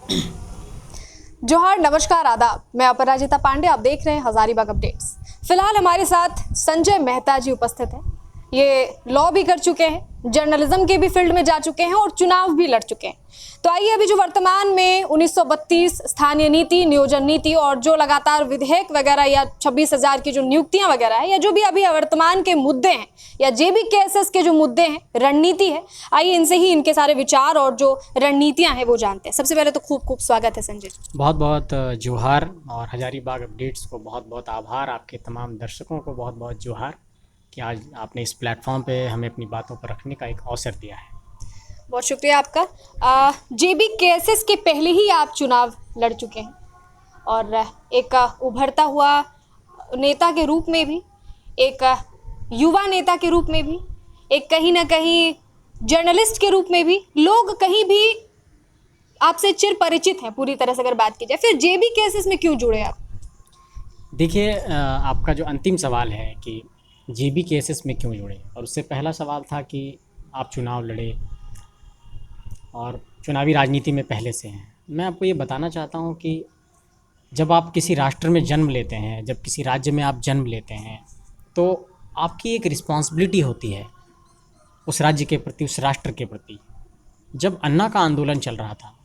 जोहार, नमस्कार, आदाब। मैं अपराजिता पांडे, आप देख रहे हैं हजारीबाग अपडेट्स। फिलहाल हमारे साथ संजय मेहता जी उपस्थित हैं। ये लॉ भी कर चुके हैं, जर्नलिज्म के भी फील्ड में जा चुके हैं और चुनाव भी लड़ चुके हैं। तो आइए अभी जो वर्तमान में 1932 स्थानीय नीति, नियोजन नीति और जो लगातार विधेयक वगैरह या 26,000 की जो नियुक्तियां वगैरह है या जो भी अभी वर्तमान के मुद्दे हैं या जेबी केसेस के जो मुद्दे हैं, रणनीति है, आइए इनसे ही इनके सारे विचार और जो रणनीतियां हैं वो जानते हैं। सबसे पहले तो खूब खूब स्वागत है संजय जी। बहुत बहुत जोहार और हजारीबाग अपडेट्स को बहुत बहुत आभार। आपके तमाम दर्शकों को बहुत बहुत जोहार कि आज आपने इस प्लेटफॉर्म पे हमें अपनी बातों पर रखने का एक अवसर दिया है। बहुत शुक्रिया आपका। जेबी केसेस के पहले ही आप चुनाव लड़ चुके हैं और एक उभरता हुआ नेता के रूप में भी, एक युवा नेता के रूप में भी, एक कहीं ना कहीं जर्नलिस्ट के रूप में भी लोग कहीं भी आपसे चिर परिचित हैं पूरी तरह से अगर बात की जाए। फिर जेबी केसेस में क्यों जुड़े आप? देखिए, आपका जो अंतिम सवाल है कि जेबी केसेस में क्यों जुड़े, और उससे पहला सवाल था कि आप चुनाव लड़े और चुनावी राजनीति में पहले से हैं। मैं आपको ये बताना चाहता हूँ कि जब आप किसी राष्ट्र में जन्म लेते हैं, जब किसी राज्य में आप जन्म लेते हैं, तो आपकी एक रिस्पॉन्सिबिलिटी होती है उस राज्य के प्रति, उस राष्ट्र के प्रति। जब अन्ना का आंदोलन चल रहा था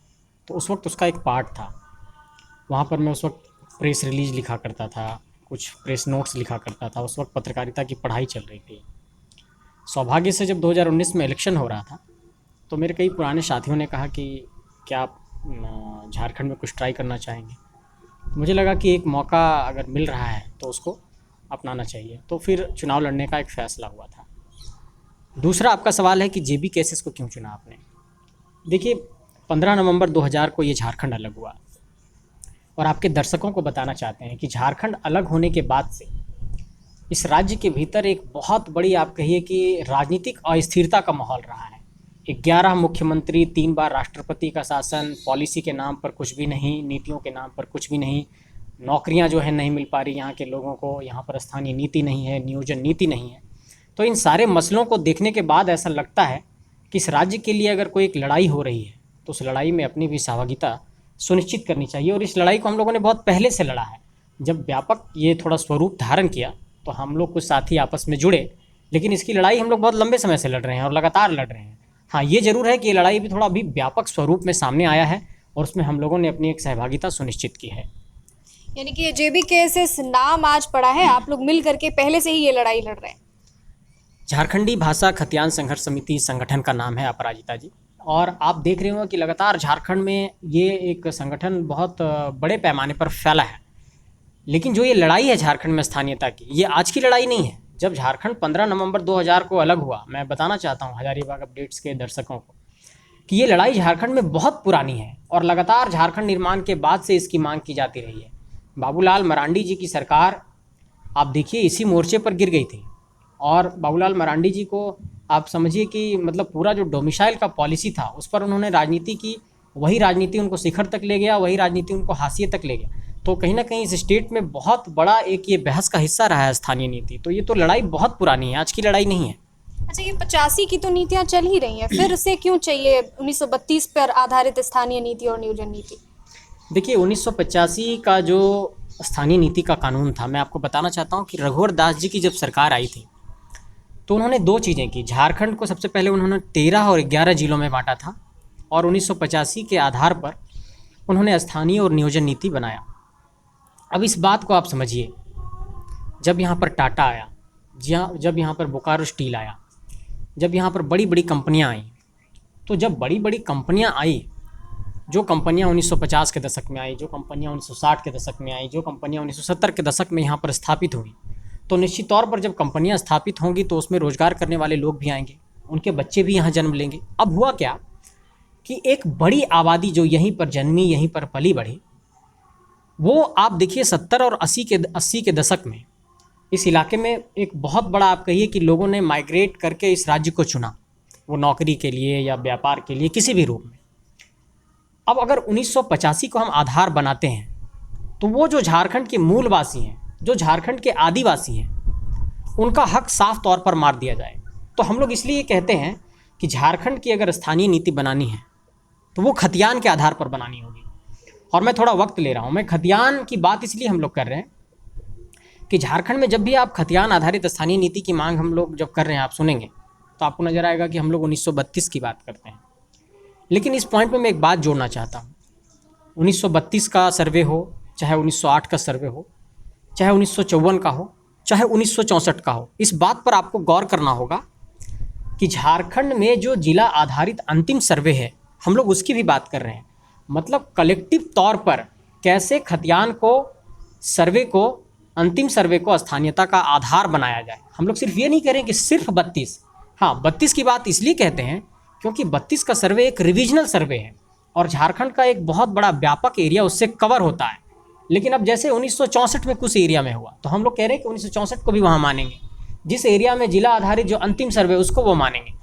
तो उस वक्त उसका एक पार्ट था। वहाँ पर मैं उस वक्त प्रेस रिलीज लिखा करता था, कुछ प्रेस नोट्स लिखा करता था। उस वक्त पत्रकारिता की पढ़ाई चल रही थी। सौभाग्य से जब 2019 में इलेक्शन हो रहा था तो मेरे कई पुराने साथियों ने कहा कि क्या आप झारखंड में कुछ ट्राई करना चाहेंगे। मुझे लगा कि एक मौका अगर मिल रहा है तो उसको अपनाना चाहिए, तो फिर चुनाव लड़ने का एक फ़ैसला हुआ था। दूसरा आपका सवाल है कि जेबी केसेस को क्यों चुना आपने। देखिए, 15 नवंबर 2000 को ये झारखंड अलग हुआ और आपके दर्शकों को बताना चाहते हैं कि झारखंड अलग होने के बाद से इस राज्य के भीतर एक बहुत बड़ी, आप कहिए कि राजनीतिक अस्थिरता का माहौल रहा है। 11 मुख्यमंत्री, 3 बार राष्ट्रपति का शासन, पॉलिसी के नाम पर कुछ भी नहीं, नीतियों के नाम पर कुछ भी नहीं, नौकरियां जो है नहीं मिल पा रही यहाँ के लोगों को, यहाँ पर स्थानीय नीति नहीं है, नियोजन नीति नहीं है। तो इन सारे मसलों को देखने के बाद ऐसा लगता है कि इस राज्य के लिए अगर कोई एक लड़ाई हो रही है तो उस लड़ाई में अपनी भी सहभागिता सुनिश्चित करनी चाहिए। और इस लड़ाई को हम लोगों ने बहुत पहले से लड़ा है। जब व्यापक ये थोड़ा स्वरूप धारण किया तो हम लोग कुछ साथी आपस में जुड़े, लेकिन इसकी लड़ाई हम लोग बहुत लंबे समय से लड़ रहे हैं और लगातार लड़ रहे हैं। हाँ, ये ज़रूर है कि ये लड़ाई भी थोड़ा अभी व्यापक स्वरूप में सामने आया है और उसमें हम लोगों ने अपनी एक सहभागिता सुनिश्चित की है। यानी कि ये जेबी केसेस नाम आज पड़ा है, आप लोग मिल करके पहले से ही ये लड़ाई लड़ रहे हैं। झारखंडी भाषा खतियान संघर्ष समिति संगठन का नाम है अपराजिता जी, और आप देख रहे हो कि लगातार झारखंड में ये एक संगठन बहुत बड़े पैमाने पर फैला है। लेकिन जो ये लड़ाई है झारखंड में स्थानीयता की, ये आज की लड़ाई नहीं है। जब झारखंड 15 नवंबर 2000 को अलग हुआ, मैं बताना चाहता हूँ हजारीबाग अपडेट्स के दर्शकों को कि ये लड़ाई झारखंड में बहुत पुरानी है और लगातार झारखंड निर्माण के बाद से इसकी मांग की जाती रही है। बाबूलाल मरांडी जी की सरकार, आप देखिए, इसी मोर्चे पर गिर गई थी और बाबूलाल मरांडी जी को आप समझिए कि मतलब पूरा जो डोमिसाइल का पॉलिसी था उस पर उन्होंने राजनीति की। वही राजनीति उनको शिखर तक ले गया, वही राजनीति उनको हाशिए तक ले गया। तो कहीं ना कहीं इस स्टेट में बहुत बड़ा एक ये बहस का हिस्सा रहा है स्थानीय नीति। तो ये तो लड़ाई बहुत पुरानी है, आज की लड़ाई नहीं है। अच्छा, ये 85 की तो नीतियां चल ही रही हैं, फिर से क्यों चाहिए 1932 पर आधारित स्थानीय नीति और नियोजन नीति? देखिए, 1985 का जो स्थानीय नीति का कानून था, मैं आपको बताना चाहता हूँ कि रघुवर दास जी की जब सरकार आई थी तो उन्होंने 2 चीज़ें की। झारखंड को सबसे पहले उन्होंने 13 और 11 जिलों में बांटा था और 1985 के आधार पर उन्होंने स्थानीय और नियोजन नीति बनाया। अब इस बात को आप समझिए, जब यहाँ पर टाटा आया, जब यहाँ पर बोकारो स्टील आया, जब यहाँ पर बड़ी बड़ी कंपनियाँ आई, तो जब बड़ी बड़ी कंपनियाँ आई, जो कंपनियाँ 1950 के दशक में आई, जो कंपनियाँ 1960 के दशक में आई, जो कंपनियाँ 1970 के दशक में यहाँ पर स्थापित हुई, तो निश्चित तौर पर जब कंपनियां स्थापित होंगी तो उसमें रोजगार करने वाले लोग भी आएंगे, उनके बच्चे भी यहाँ जन्म लेंगे। अब हुआ क्या कि एक बड़ी आबादी जो यहीं पर जन्मी, यहीं पर पली बढ़ी, वो आप देखिए 70 और 80 के दशक में इस इलाके में एक बहुत बड़ा, आप कहिए कि लोगों ने माइग्रेट करके इस राज्य को चुना, वो नौकरी के लिए या व्यापार के लिए, किसी भी रूप में। अब अगर 1985 को हम आधार बनाते हैं तो वो जो झारखंड के मूलवासी हैं, जो झारखंड के आदिवासी हैं, उनका हक साफ तौर पर मार दिया जाए। तो हम लोग इसलिए कहते हैं कि झारखंड की अगर स्थानीय नीति बनानी है तो वो खतियान के आधार पर बनानी होगी। और मैं थोड़ा वक्त ले रहा हूँ। मैं खतियान की बात इसलिए हम लोग कर रहे हैं कि झारखंड में जब भी आप खतियान आधारित स्थानीय नीति की मांग हम लोग जब कर रहे हैं, आप सुनेंगे तो आपको नज़र आएगा कि हम लोग 1932 की बात करते हैं। लेकिन इस पॉइंट पे मैं एक बात जोड़ना चाहता हूँ। 1932 का सर्वे हो, चाहे 1908 का सर्वे हो, चाहे 1954 का हो, चाहे 1964 का हो, इस बात पर आपको गौर करना होगा कि झारखंड में जो जिला आधारित अंतिम सर्वे है, हम लोग उसकी भी बात कर रहे हैं। मतलब कलेक्टिव तौर पर कैसे खतियान को, सर्वे को, अंतिम सर्वे को स्थानीयता का आधार बनाया जाए। हम लोग सिर्फ ये नहीं कह रहे हैं कि सिर्फ 32, हाँ 32 की बात इसलिए कहते हैं क्योंकि 32 का सर्वे एक रिविजनल सर्वे है और झारखंड का एक बहुत बड़ा व्यापक एरिया उससे कवर होता है। लेकिन अब जैसे 1964 में कुछ एरिया में हुआ तो हम लोग कह रहे हैं कि 1964 को भी वहाँ मानेंगे, जिस एरिया में जिला आधारित जो अंतिम सर्वे उसको वो मानेंगे।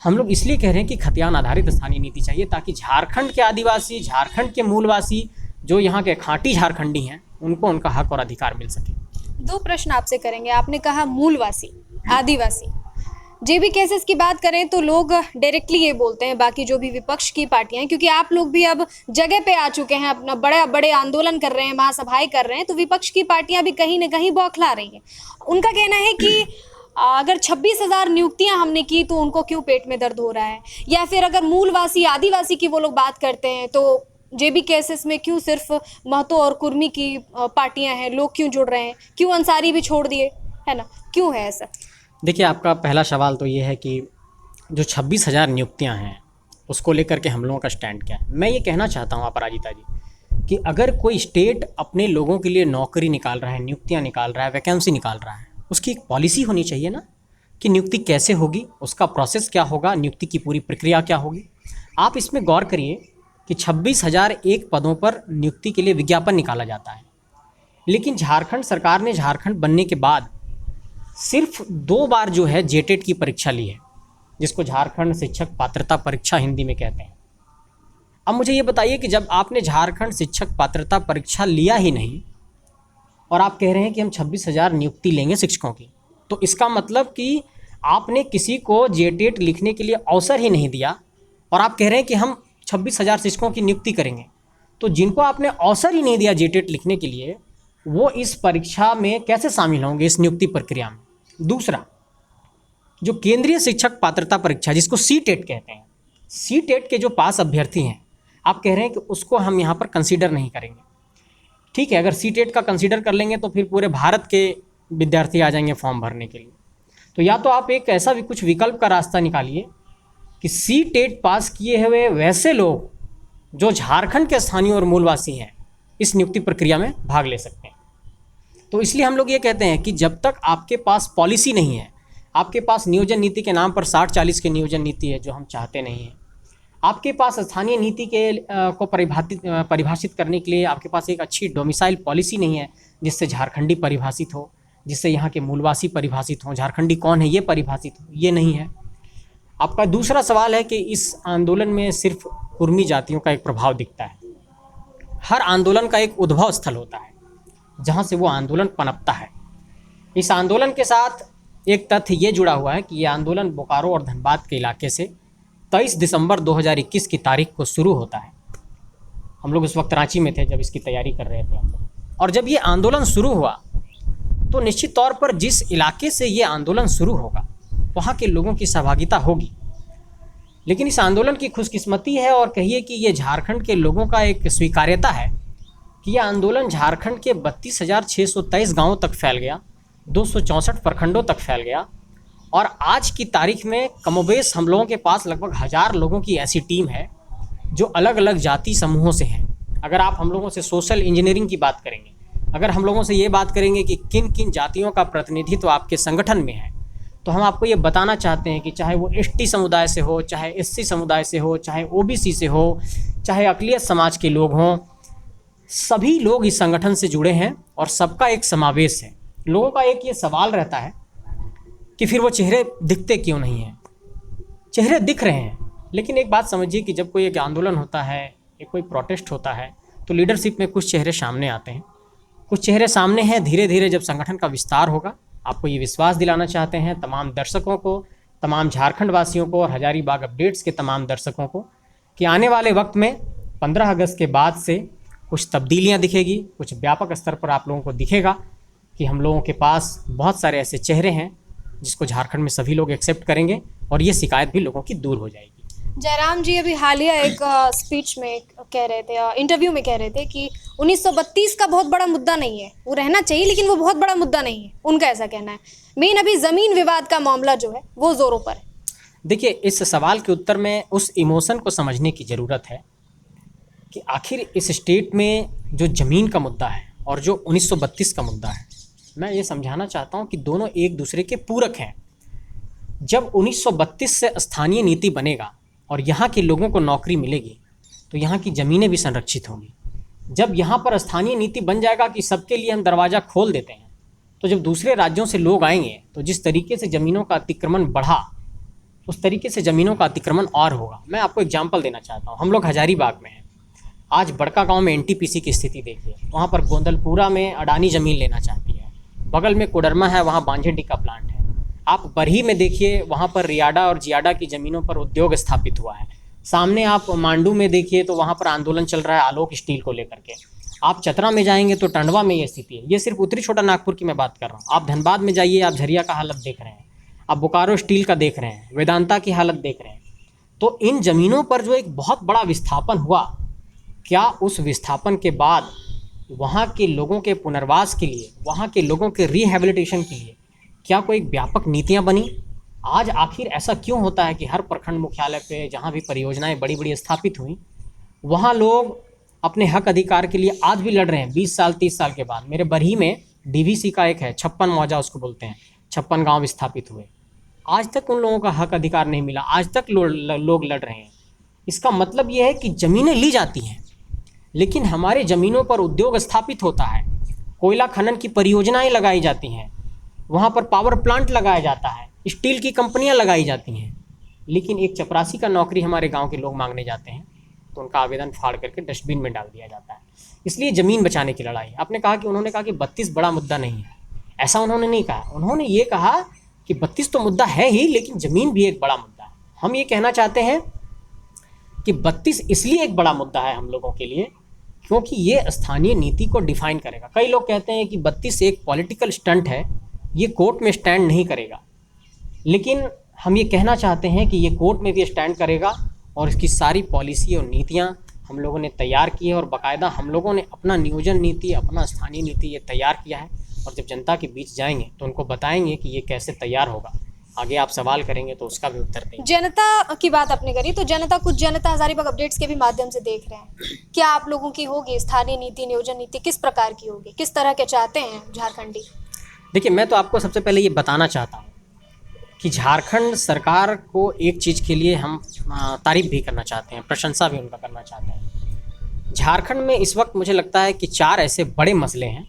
हम लोग इसलिए कह रहे हैं कि खतियान आधारित स्थानीय नीति चाहिए ताकि झारखंड के आदिवासी, झारखंड के मूलवासी, जो यहाँ के खाँटी झारखंडी हैं, उनको उनका हक और अधिकार मिल सके। 2 प्रश्न आपसे करेंगे। आपने कहा मूलवासी, आदिवासी। जेबी केसेस की बात करें तो लोग डायरेक्टली ये बोलते हैं, बाकी जो भी विपक्ष की पार्टियां, क्योंकि आप लोग भी अब जगह पे आ चुके हैं, अपना बड़े बड़े आंदोलन कर रहे हैं, महासभाएं कर रहे हैं, तो विपक्ष की पार्टियां भी कहीं ना कहीं बौखला रही हैं। उनका कहना है कि अगर 26,000 नियुक्तियां हमने की तो उनको क्यों पेट में दर्द हो रहा है, या फिर अगर मूलवासी आदिवासी की वो लोग बात करते हैं तो जेबी केसेस में क्यों सिर्फ महतो और कुर्मी की पार्टियां हैं, लोग क्यों जुड़ रहे हैं, क्यों अंसारी भी छोड़ दिए, है ना, क्यों है ऐसा? देखिए, आपका पहला सवाल तो ये है कि जो 26,000 नियुक्तियां हैं उसको लेकर के हम लोगों का स्टैंड क्या है। मैं ये कहना चाहता हूँ अपराजिता जी कि अगर कोई स्टेट अपने लोगों के लिए नौकरी निकाल रहा है, नियुक्तियां निकाल रहा है, वैकेंसी निकाल रहा है, उसकी एक पॉलिसी होनी चाहिए ना कि नियुक्ति कैसे होगी, उसका प्रोसेस क्या होगा, नियुक्ति की पूरी प्रक्रिया क्या होगी। आप इसमें गौर करिए कि 26,001 पदों पर नियुक्ति के लिए विज्ञापन निकाला जाता है, लेकिन झारखंड सरकार ने झारखंड बनने के बाद सिर्फ 2 बार जो है जेटेट की परीक्षा ली है, जिसको झारखंड शिक्षक पात्रता परीक्षा हिंदी में कहते हैं। अब मुझे ये बताइए कि जब आपने झारखंड शिक्षक पात्रता परीक्षा लिया ही नहीं और आप कह रहे हैं कि हम 26,000 नियुक्ति लेंगे शिक्षकों की, तो इसका मतलब कि आपने किसी को जेटेट लिखने के लिए अवसर ही नहीं दिया और आप कह रहे हैं कि हम 26,000 शिक्षकों की नियुक्ति करेंगे। तो जिनको आपने अवसर ही नहीं दिया जेटेट लिखने के लिए, वो इस परीक्षा में कैसे शामिल होंगे, इस नियुक्ति प्रक्रिया में? दूसरा, जो केंद्रीय शिक्षक पात्रता परीक्षा जिसको सीटेट कहते हैं, सीटेट के जो पास अभ्यर्थी हैं, आप कह रहे हैं कि उसको हम यहाँ पर कंसीडर नहीं करेंगे। ठीक है, अगर सीटेट का कंसीडर कर लेंगे तो फिर पूरे भारत के विद्यार्थी आ जाएंगे फॉर्म भरने के लिए। तो या तो आप एक ऐसा भी कुछ विकल्प का रास्ता निकालिए कि सीटेट पास किए हुए वैसे लोग जो झारखंड के स्थानीय और मूलवासी हैं इस नियुक्ति प्रक्रिया में भाग ले सकते हैं। तो इसलिए हम लोग ये कहते हैं कि जब तक आपके पास पॉलिसी नहीं है, आपके पास नियोजन नीति के नाम पर 60-40 की नियोजन नीति है जो हम चाहते नहीं हैं, आपके पास स्थानीय नीति के को परिभाषित करने के लिए आपके पास एक अच्छी डोमिसाइल पॉलिसी नहीं है जिससे झारखंडी परिभाषित हो, जिससे यहाँ के मूलवासी परिभाषित हों, झारखंडी कौन है ये परिभाषित हो, ये नहीं है। आपका दूसरा सवाल है कि इस आंदोलन में सिर्फ कुर्मी जातियों का एक प्रभाव दिखता है। हर आंदोलन का एक उद्भव स्थल होता है जहाँ से वो आंदोलन पनपता है। इस आंदोलन के साथ एक तथ्य ये जुड़ा हुआ है कि ये आंदोलन बोकारो और धनबाद के इलाके से 23 दिसंबर 2021 की तारीख को शुरू होता है। हम लोग उस वक्त रांची में थे जब इसकी तैयारी कर रहे थे हम लोग, और जब ये आंदोलन शुरू हुआ तो निश्चित तौर पर जिस इलाके से ये आंदोलन शुरू होगा वहाँ के लोगों की सहभागिता होगी। लेकिन इस आंदोलन की खुशकिस्मती है और कहिए कि ये झारखंड के लोगों का एक स्वीकार्यता है कि यह आंदोलन झारखंड के 32,623 गाँवों तक फैल गया, 264 प्रखंडों तक फैल गया, और आज की तारीख में कमोबेश हम लोगों के पास लगभग 1000 लोगों की ऐसी टीम है जो अलग अलग जाति समूहों से हैं। अगर आप हम लोगों से सोशल इंजीनियरिंग की बात करेंगे, अगर हम लोगों से ये बात करेंगे कि किन किन जातियों का प्रतिनिधित्व आपके संगठन में है, तो हम आपको ये बताना चाहते हैं कि चाहे वो एसटी समुदाय से हो, चाहे एससी समुदाय से हो, चाहे ओबीसी से हो, चाहे अक़लियत समाज के लोग हों, सभी लोग इस संगठन से जुड़े हैं और सबका एक समावेश है। लोगों का एक ये सवाल रहता है कि फिर वो चेहरे दिखते क्यों नहीं हैं? चेहरे दिख रहे हैं, लेकिन एक बात समझिए कि जब कोई एक आंदोलन होता है, एक कोई प्रोटेस्ट होता है, तो लीडरशिप में कुछ चेहरे सामने आते हैं, कुछ चेहरे सामने हैं। धीरे धीरे जब संगठन का विस्तार होगा, आपको ये विश्वास दिलाना चाहते हैं तमाम दर्शकों को, तमाम झारखंड वासियों को और हजारीबाग अपडेट्स के तमाम दर्शकों को कि आने वाले वक्त में 15 अगस्त के बाद से कुछ तब्दीलियाँ दिखेगी, कुछ व्यापक स्तर पर आप लोगों को दिखेगा कि हम लोगों के पास बहुत सारे ऐसे चेहरे हैं जिसको झारखंड में सभी लोग एक्सेप्ट करेंगे और ये शिकायत भी लोगों की दूर हो जाएगी। जयराम जी अभी हालिया एक स्पीच में कह रहे थे, इंटरव्यू में कह रहे थे कि 1932 का बहुत बड़ा मुद्दा नहीं है, वो रहना चाहिए लेकिन वो बहुत बड़ा मुद्दा नहीं है, उनका ऐसा कहना है। मेन अभी ज़मीन विवाद का मामला जो है वो ज़ोरों पर है। देखिए, इस सवाल के उत्तर में उस इमोशन को समझने की ज़रूरत है कि आखिर इस स्टेट में जो ज़मीन का मुद्दा है और जो 1932 का मुद्दा है, मैं ये समझाना चाहता हूँ कि दोनों एक दूसरे के पूरक हैं। जब 1932 से स्थानीय नीति बनेगा और यहाँ के लोगों को नौकरी मिलेगी तो यहाँ की ज़मीनें भी संरक्षित होंगी। जब यहाँ पर स्थानीय नीति बन जाएगा कि सबके लिए हम दरवाज़ा खोल देते हैं, तो जब दूसरे राज्यों से लोग आएंगे तो जिस तरीके से ज़मीनों का अतिक्रमण बढ़ा, उस तरीके से ज़मीनों का अतिक्रमण और होगा। मैं आपको एग्जाम्पल देना चाहता हूँ। हम लोग हजारीबाग में हैं। आज बड़का गांव में एनटीपीसी की स्थिति देखिए। वहाँ पर गोंदलपुरा में अडानी ज़मीन लेना चाहती है, बगल में कोडरमा है, वहाँ बांझेडी का प्लांट है। आप बरही में देखिए, वहाँ पर रियाडा और जियाडा की ज़मीनों पर उद्योग स्थापित हुआ है। सामने आप मांडू में देखिए तो वहाँ पर आंदोलन चल रहा है आलोक स्टील को लेकर के। आप चतरा में जाएंगे तो टंडवा में ये स्थिति है। ये सिर्फ उत्तरी छोटा नागपुर की मैं बात कर रहा हूँ। आप धनबाद में जाइए, आप झरिया का हालत देख रहे हैं, आप बोकारो स्टील का देख रहे हैं, वेदांता की हालत देख रहे हैं। तो इन ज़मीनों पर जो एक बहुत बड़ा विस्थापन हुआ, क्या उस विस्थापन के बाद वहाँ के लोगों के पुनर्वास के लिए, वहाँ के लोगों के रिहैबिलिटेशन के लिए क्या कोई व्यापक नीतियाँ बनी? आज आखिर ऐसा क्यों होता है कि हर प्रखंड मुख्यालय पे जहाँ भी परियोजनाएं बड़ी बड़ी स्थापित हुई, वहाँ लोग अपने हक अधिकार के लिए आज भी लड़ रहे हैं 20 साल 30 साल के बाद। मेरे बरही में डीवीसी का एक है 56 मौजा उसको बोलते हैं, 56 गाँव स्थापित हुए, आज तक उन लोगों का हक अधिकार नहीं मिला, आज तक लोग लड़ रहे हैं। इसका मतलब ये है कि ज़मीनें ली जाती हैं लेकिन हमारे ज़मीनों पर उद्योग स्थापित होता है, कोयला खनन की परियोजनाएं लगाई जाती हैं, वहाँ पर पावर प्लांट लगाया जाता है, स्टील की कंपनियां लगाई जाती हैं, लेकिन एक चपरासी का नौकरी हमारे गांव के लोग मांगने जाते हैं तो उनका आवेदन फाड़ करके डस्टबिन में डाल दिया जाता है। इसलिए ज़मीन बचाने की लड़ाई। आपने कहा कि उन्होंने कहा कि 32 बड़ा मुद्दा नहीं है, ऐसा उन्होंने नहीं कहा। उन्होंने ये कहा कि 32 तो मुद्दा है ही लेकिन ज़मीन भी एक बड़ा मुद्दा है। हम ये कहना चाहते हैं कि 32 इसलिए एक बड़ा मुद्दा है हम लोगों के लिए क्योंकि ये स्थानीय नीति को डिफाइन करेगा। कई लोग कहते हैं कि 32 एक पॉलिटिकल स्टंट है, ये कोर्ट में स्टैंड नहीं करेगा, लेकिन हम ये कहना चाहते हैं कि ये कोर्ट में भी स्टैंड करेगा और इसकी सारी पॉलिसी और नीतियाँ हम लोगों ने तैयार की है और बाकायदा हम लोगों ने अपना नियोजन नीति, अपना स्थानीय नीति ये तैयार किया है और जब जनता के बीच जाएंगे तो उनको बताएंगे कि ये कैसे तैयार होगा। आगे आप सवाल करेंगे तो उसका भी उत्तर देंगे। जनता की बात आपने करी तो कुछ जनता हजारीबाग अपडेट्स के भी माध्यम से देख रहे हैं। क्या आप लोगों की होगी स्थानीय नीति, नियोजन नीति किस प्रकार की होगी, किस तरह के चाहते हैं झारखंडी? देखिए, मैं तो आपको सबसे पहले ये बताना चाहता हूँ कि झारखंड सरकार को एक चीज़ के लिए हम तारीफ़ भी करना चाहते हैं, प्रशंसा भी उनका करना चाहते हैं। झारखंड में इस वक्त मुझे लगता है कि 4 ऐसे बड़े मसले हैं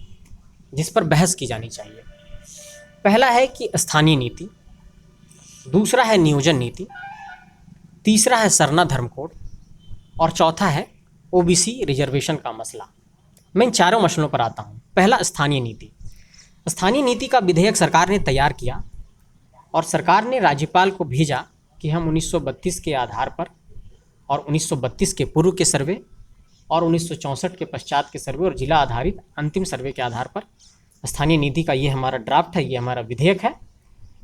जिस पर बहस की जानी चाहिए। पहला है कि स्थानीय नीति, दूसरा है नियोजन नीति, तीसरा है सरना धर्म कोड और चौथा है ओबीसी रिजर्वेशन का मसला। मैं इन चारों मसलों पर आता हूँ। पहला, स्थानीय नीति। स्थानीय नीति का विधेयक सरकार ने तैयार किया और सरकार ने राज्यपाल को भेजा कि हम 1932 के आधार पर और 1932 के पूर्व के सर्वे और 1964 के पश्चात के सर्वे और जिला आधारित अंतिम सर्वे के आधार पर स्थानीय नीति का ये हमारा ड्राफ्ट है, ये हमारा विधेयक है,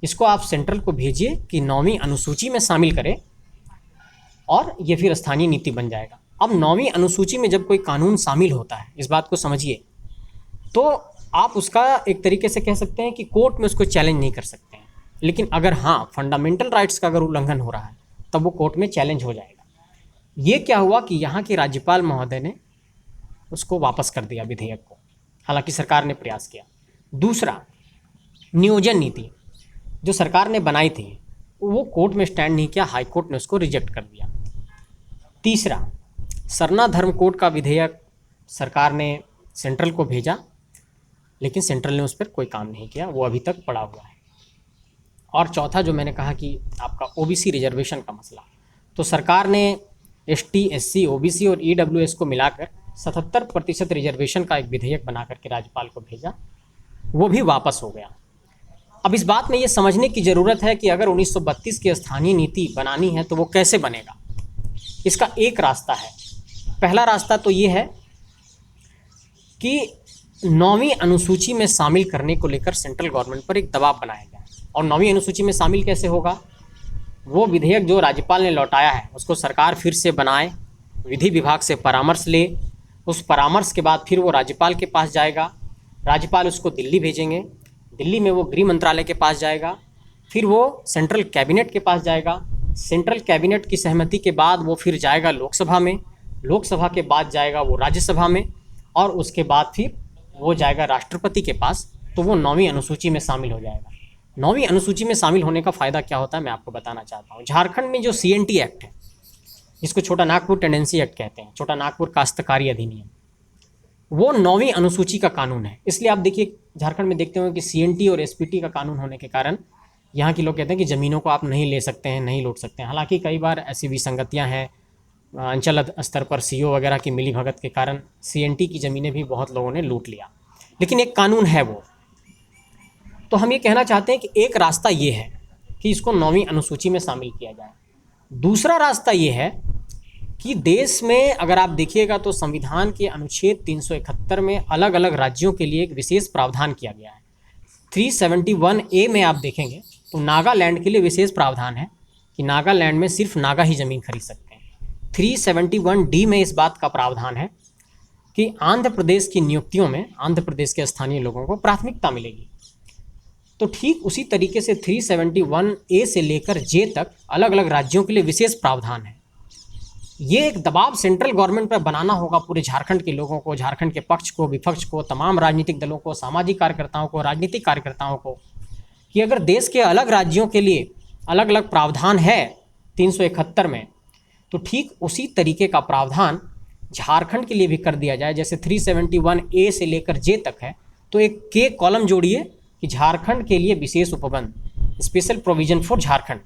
इसको आप सेंट्रल को भेजिए कि 9वीं अनुसूची में शामिल करें और ये फिर स्थानीय नीति बन जाएगा। अब 9वीं अनुसूची में जब कोई कानून शामिल होता है, इस बात को समझिए, तो आप उसका एक तरीके से कह सकते हैं कि कोर्ट में उसको चैलेंज नहीं कर सकते हैं, लेकिन अगर हाँ फंडामेंटल राइट्स का अगर उल्लंघन हो रहा है तब वो कोर्ट में चैलेंज हो जाएगा। ये क्या हुआ कि यहाँ के राज्यपाल महोदय ने उसको वापस कर दिया विधेयक को, हालांकि सरकार ने प्रयास किया। दूसरा, नियोजन नीति जो सरकार ने बनाई थी वो कोर्ट में स्टैंड नहीं किया, हाई कोर्ट ने उसको रिजेक्ट कर दिया। तीसरा, सरना धर्म कोड का विधेयक सरकार ने सेंट्रल को भेजा लेकिन सेंट्रल ने उस पर कोई काम नहीं किया, वो अभी तक पड़ा हुआ है। और चौथा, जो मैंने कहा कि आपका ओबीसी रिजर्वेशन का मसला, तो सरकार ने एसटी, एससी, ओबीसी और ईडब्ल्यूएस को मिलाकर 77% रिजर्वेशन का एक विधेयक बना करके राज्यपाल को भेजा, वो भी वापस हो गया। अब इस बात में ये समझने की ज़रूरत है कि अगर 1932 की स्थानीय नीति बनानी है तो वो कैसे बनेगा। इसका एक रास्ता है। पहला रास्ता तो ये है कि 9वीं अनुसूची में शामिल करने को लेकर सेंट्रल गवर्नमेंट पर एक दबाव बनाया जाए। और 9वीं अनुसूची में शामिल कैसे होगा? वो विधेयक जो राज्यपाल ने लौटाया है उसको सरकार फिर से बनाए, विधि विभाग से परामर्श ले, उस परामर्श के बाद फिर वो राज्यपाल के पास जाएगा, राज्यपाल उसको दिल्ली भेजेंगे, दिल्ली में वो गृह मंत्रालय के पास जाएगा, फिर वो सेंट्रल कैबिनेट के पास जाएगा, सेंट्रल कैबिनेट की सहमति के बाद वो फिर जाएगा लोकसभा में, लोकसभा के बाद जाएगा वो राज्यसभा में, और उसके बाद फिर वो जाएगा राष्ट्रपति के पास। तो वो 9वीं अनुसूची में शामिल हो जाएगा। 9वीं अनुसूची में शामिल होने का फ़ायदा क्या होता है मैं आपको बताना चाहता हूँ। झारखंड में जो CNT एक्ट है, जिसको छोटा नागपुर टेंडेंसी एक्ट कहते हैं, छोटा नागपुर काश्तकारी अधिनियम, वो 9वीं अनुसूची का कानून है। इसलिए आप देखिए झारखंड में देखते हो कि CNT और SPT का कानून होने के कारण यहाँ के लोग कहते हैं कि ज़मीनों को आप नहीं ले सकते हैं, नहीं लूट सकते हैं। हालांकि कई बार ऐसी विसंगतियाँ हैं, अंचल स्तर पर CO वगैरह की मिलीभगत के कारण CNT की ज़मीनें भी बहुत लोगों ने लूट लिया, लेकिन एक कानून है वो। तो हम ये कहना चाहते हैं कि एक रास्ता ये है कि इसको 9वीं अनुसूची में शामिल किया जाए। दूसरा रास्ता ये है कि देश में अगर आप देखिएगा तो संविधान के अनुच्छेद 371 में अलग अलग राज्यों के लिए एक विशेष प्रावधान किया गया है। 371A में आप देखेंगे तो नागालैंड के लिए विशेष प्रावधान है कि नागालैंड में सिर्फ नागा ही ज़मीन खरीद सकते हैं। 371D में इस बात का प्रावधान है कि आंध्र प्रदेश की नियुक्तियों में आंध्र प्रदेश के स्थानीय लोगों को प्राथमिकता मिलेगी। तो ठीक उसी तरीके से 371A से लेकर J तक अलग अलग राज्यों के लिए विशेष प्रावधान है। ये एक दबाव सेंट्रल गवर्नमेंट पर बनाना होगा पूरे झारखंड के लोगों को, झारखंड के पक्ष को, विपक्ष को, तमाम राजनीतिक दलों को, सामाजिक कार्यकर्ताओं को, राजनीतिक कार्यकर्ताओं को, कि अगर देश के अलग राज्यों के लिए अलग अलग प्रावधान है 371 में, तो ठीक उसी तरीके का प्रावधान झारखंड के लिए भी कर दिया जाए। जैसे 371A से लेकर J तक है, तो एक K कॉलम जोड़िए कि झारखंड के लिए विशेष उपबंध, स्पेशल प्रोविजन फॉर झारखंड,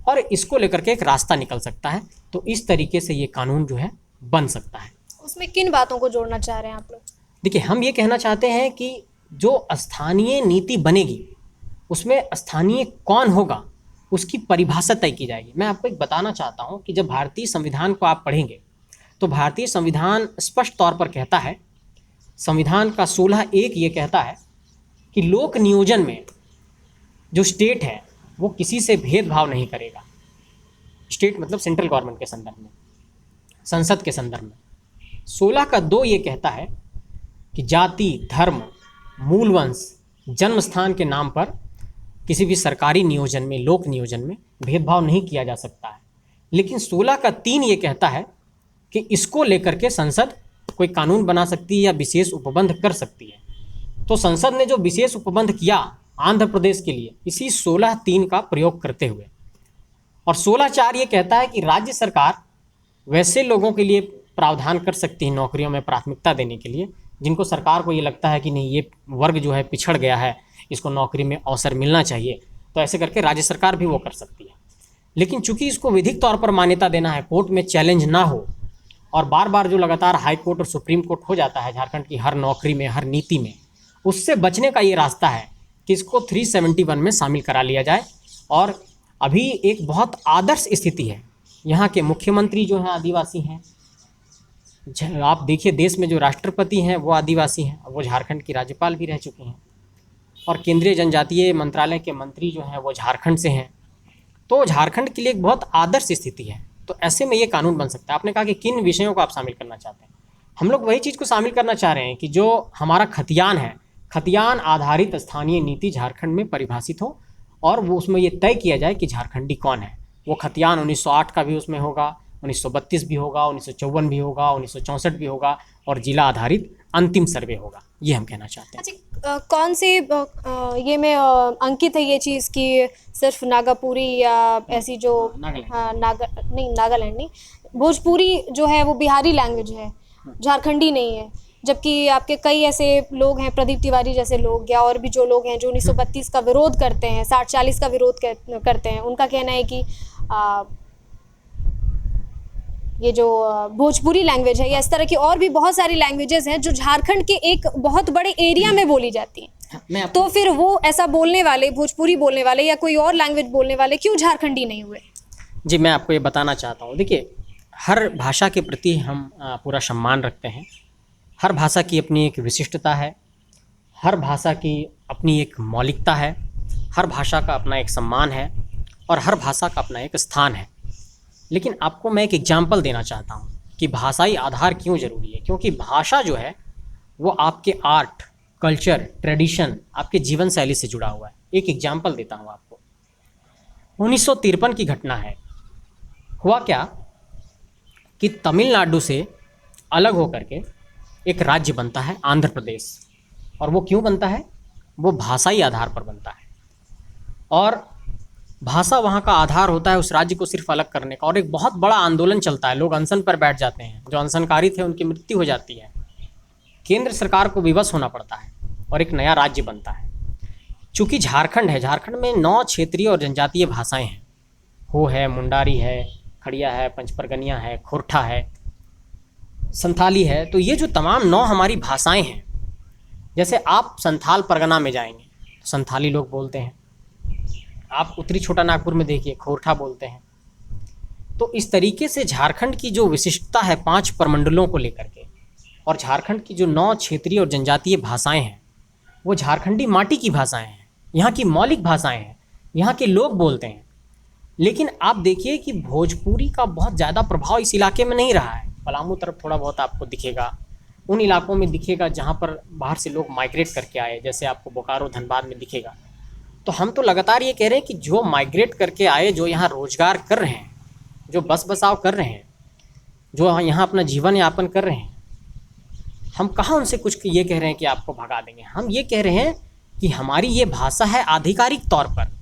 और इसको लेकर के एक रास्ता निकल सकता है। तो इस तरीके से ये कानून जो है बन सकता है। उसमें किन बातों को जोड़ना चाह रहे हैं आप लोग? देखिए, हम ये कहना चाहते हैं कि जो स्थानीय नीति बनेगी उसमें स्थानीय कौन होगा उसकी परिभाषा तय की जाएगी। मैं आपको एक बताना चाहता हूँ कि जब भारतीय संविधान को आप पढ़ेंगे तो भारतीय संविधान स्पष्ट तौर पर कहता है, संविधान का 16(1) ये कहता है कि लोक नियोजन में जो स्टेट है वो किसी से भेदभाव नहीं करेगा। स्टेट मतलब सेंट्रल गवर्नमेंट के संदर्भ में, संसद के संदर्भ में। 16(2) ये कहता है कि जाति, धर्म, मूल वंश, जन्म स्थान के नाम पर किसी भी सरकारी नियोजन में, लोक नियोजन में भेदभाव नहीं किया जा सकता है। लेकिन 16(3) ये कहता है कि इसको लेकर के संसद कोई कानून बना सकती है या विशेष उपबंध कर सकती है। तो संसद ने जो विशेष उपबंध किया आंध्र प्रदेश के लिए, इसी 16(3) का प्रयोग करते हुए, और 16(4) ये कहता है कि राज्य सरकार वैसे लोगों के लिए प्रावधान कर सकती है नौकरियों में प्राथमिकता देने के लिए जिनको सरकार को ये लगता है कि नहीं, ये वर्ग जो है पिछड़ गया है, इसको नौकरी में अवसर मिलना चाहिए, तो ऐसे करके राज्य सरकार भी वो कर सकती है। लेकिन चूंकि इसको विधिक तौर पर मान्यता देना है, कोर्ट में चैलेंज ना हो, और बार बार जो लगातार हाई कोर्ट और सुप्रीम कोर्ट हो जाता है झारखंड की हर नौकरी में, हर नीति में, उससे बचने का ये रास्ता है कि इसको 371 में शामिल करा लिया जाए। और अभी एक बहुत आदर्श स्थिति है, यहाँ के मुख्यमंत्री जो हैं आदिवासी हैं, आप देखिए देश में जो राष्ट्रपति हैं वो आदिवासी हैं, वो झारखंड की राज्यपाल भी रह चुके हैं, और केंद्रीय जनजातीय मंत्रालय के मंत्री जो हैं वो झारखंड से हैं। तो झारखंड के लिए एक बहुत आदर्श स्थिति है। तो ऐसे में ये कानून बन सकता है। आपने कहा कि किन विषयों को आप शामिल करना चाहते हैं, हम लोग वही चीज़ को शामिल करना चाह रहे हैं कि जो हमारा खतियान है, खतियान आधारित स्थानीय नीति झारखंड में परिभाषित हो, और वो उसमें ये तय किया जाए कि झारखंडी कौन है। वो खतियान 1908 का भी उसमें होगा, 1932 भी होगा, 1954 भी होगा, 1964 भी होगा, और जिला आधारित अंतिम सर्वे होगा। ये हम कहना चाहते हैं। अच्छा, कौन से ये में अंकित है ये चीज़ कि सिर्फ नागापुरी या ऐसी जो नागालैंड नहीं, भोजपुरी जो है वो बिहारी लैंग्वेज है, झारखंडी नहीं है, जबकि आपके कई ऐसे लोग हैं, प्रदीप तिवारी जैसे लोग या और भी जो लोग हैं जो 1932 का विरोध करते हैं, 60-40 का विरोध करते हैं, उनका कहना है कि ये जो भोजपुरी लैंग्वेज है या इस तरह की और भी बहुत सारी लैंग्वेजेस हैं जो झारखंड के एक बहुत बड़े एरिया में बोली जाती हैं, तो फिर वो ऐसा बोलने वाले, भोजपुरी बोलने वाले या कोई और लैंग्वेज बोलने वाले क्यों झारखंडी नहीं हुए? जी, मैं आपको ये बताना चाहता हूँ। देखिए, हर भाषा के प्रति हम पूरा सम्मान रखते हैं, हर भाषा की अपनी एक विशिष्टता है, हर भाषा की अपनी एक मौलिकता है, हर भाषा का अपना एक सम्मान है और हर भाषा का अपना एक स्थान है। लेकिन आपको मैं एक एग्जाम्पल देना चाहता हूँ कि भाषाई आधार क्यों ज़रूरी है। क्योंकि भाषा जो है वो आपके आर्ट, कल्चर, ट्रेडिशन, आपके जीवन शैली से जुड़ा हुआ है। एक एग्जाम्पल देता हूँ आपको। 1953 की घटना है। हुआ क्या कि तमिलनाडु से अलग होकर के एक राज्य बनता है आंध्र प्रदेश। और वो क्यों बनता है? वो भाषाई आधार पर बनता है। और भाषा वहाँ का आधार होता है उस राज्य को सिर्फ अलग करने का। और एक बहुत बड़ा आंदोलन चलता है, लोग अनशन पर बैठ जाते हैं, जो अनशनकारी थे उनकी मृत्यु हो जाती है। केंद्र सरकार को विवश होना पड़ता है और एक नया राज्य बनता है। चूँकि झारखंड है, झारखंड में 9 क्षेत्रीय और जनजातीय भाषाएं हैं। हो है, मुंडारी है, खड़िया है, पंचपरगनिया है, खोरठा है, संथाली है। तो ये जो तमाम 9 हमारी भाषाएं हैं, जैसे आप संथाल परगना में जाएंगे तो संथाली लोग बोलते हैं, आप उत्तरी छोटा नागपुर में देखिए खोरठा बोलते हैं। तो इस तरीके से झारखंड की जो विशिष्टता है 5 प्रमंडलों को लेकर के, और झारखंड की जो 9 क्षेत्रीय और जनजातीय भाषाएं हैं वो झारखंडी माटी की भाषाएं हैं, यहाँ की मौलिक भाषाएं हैं, यहाँ के लोग बोलते हैं। लेकिन आप देखिए कि भोजपुरी का बहुत ज़्यादा प्रभाव इस इलाके में नहीं रहा है। पलामू तरफ थोड़ा बहुत आपको दिखेगा, उन इलाकों में दिखेगा जहाँ पर बाहर से लोग माइग्रेट करके आए, जैसे आपको बोकारो, धनबाद में दिखेगा। तो हम तो लगातार ये कह रहे हैं कि जो माइग्रेट करके आए, जो यहाँ रोजगार कर रहे हैं, जो बस बसाव कर रहे हैं, जो यहाँ अपना जीवन यापन कर रहे हैं, हम कहाँ उनसे कुछ ये कह रहे हैं कि आपको भगा देंगे। हम ये कह रहे हैं कि हमारी ये भाषा है आधिकारिक तौर पर,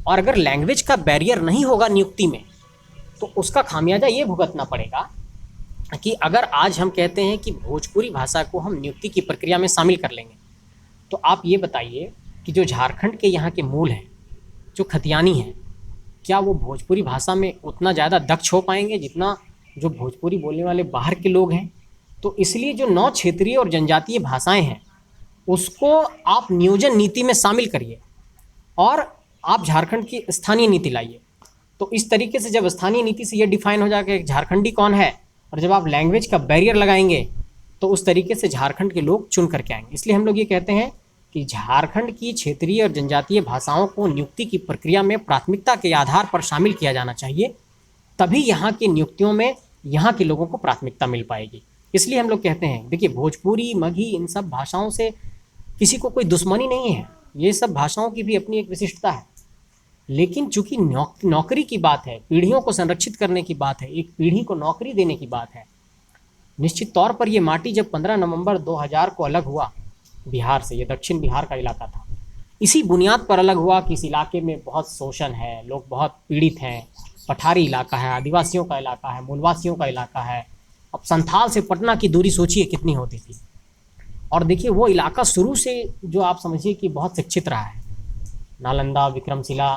और अगर लैंग्वेज का बैरियर नहीं होगा नियुक्ति में तो उसका खामियाजा ये भुगतना पड़ेगा कि अगर आज हम कहते हैं कि भोजपुरी भाषा को हम नियुक्ति की प्रक्रिया में शामिल कर लेंगे, तो आप ये बताइए कि जो झारखंड के यहाँ के मूल हैं, जो खतियानी हैं, क्या वो भोजपुरी भाषा में उतना ज़्यादा दक्ष हो पाएंगे जितना जो भोजपुरी बोलने वाले बाहर के लोग हैं? तो इसलिए जो 9 क्षेत्रीय और जनजातीय भाषाएं हैं उसको आप नियोजन नीति में शामिल करिए और आप झारखंड की स्थानीय नीति लाइए। तो इस तरीके से जब स्थानीय नीति से ये डिफाइन हो जाएगा कि झारखंडी कौन है, और जब आप लैंग्वेज का बैरियर लगाएंगे तो उस तरीके से झारखंड के लोग चुन करके आएंगे। इसलिए हम लोग ये कहते हैं कि झारखंड की क्षेत्रीय और जनजातीय भाषाओं को नियुक्ति की प्रक्रिया में प्राथमिकता के आधार पर शामिल किया जाना चाहिए, तभी यहाँ की नियुक्तियों में यहाँ के लोगों को प्राथमिकता मिल पाएगी। इसलिए हम लोग कहते हैं, देखिए भोजपुरी, मगही, इन सब भाषाओं से किसी को कोई दुश्मनी नहीं है, ये सब भाषाओं की भी अपनी एक विशिष्टता है। लेकिन चूंकि नौकरी की बात है, पीढ़ियों को संरक्षित करने की बात है, एक पीढ़ी को नौकरी देने की बात है, निश्चित तौर पर ये माटी जब 15 नवंबर 2000 को अलग हुआ बिहार से, ये दक्षिण बिहार का इलाका था, इसी बुनियाद पर अलग हुआ कि इस इलाके में बहुत शोषण है, लोग बहुत पीड़ित हैं, पठारी इलाका है, आदिवासियों का इलाका है, मूलवासियों का इलाका है। अब संथाल से पटना की दूरी सोचिए कितनी होती थी। और देखिए वो इलाका शुरू से जो आप समझिए कि बहुत शिक्षित रहा है, नालंदा, विक्रमशिला,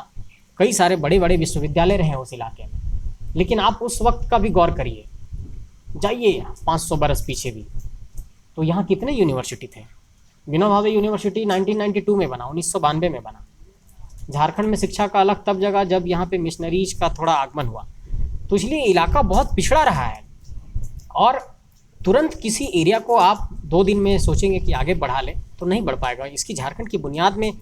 कई सारे बड़े बड़े विश्वविद्यालय रहे हैं उस इलाके में। लेकिन आप उस वक्त का भी गौर करिए, जाइए 500 बरस पीछे भी, तो यहाँ कितने यूनिवर्सिटी थे। विनोबा भावे यूनिवर्सिटी 1992 में बना, 1992 में बना। झारखंड में शिक्षा का अलग तब जगह जब यहाँ पे मिशनरीज का थोड़ा आगमन हुआ। तो इसलिए इलाका बहुत पिछड़ा रहा है, और तुरंत किसी एरिया को आप 2 दिन में सोचेंगे कि आगे बढ़ा ले तो नहीं बढ़ पाएगा। इसकी झारखंड की बुनियाद में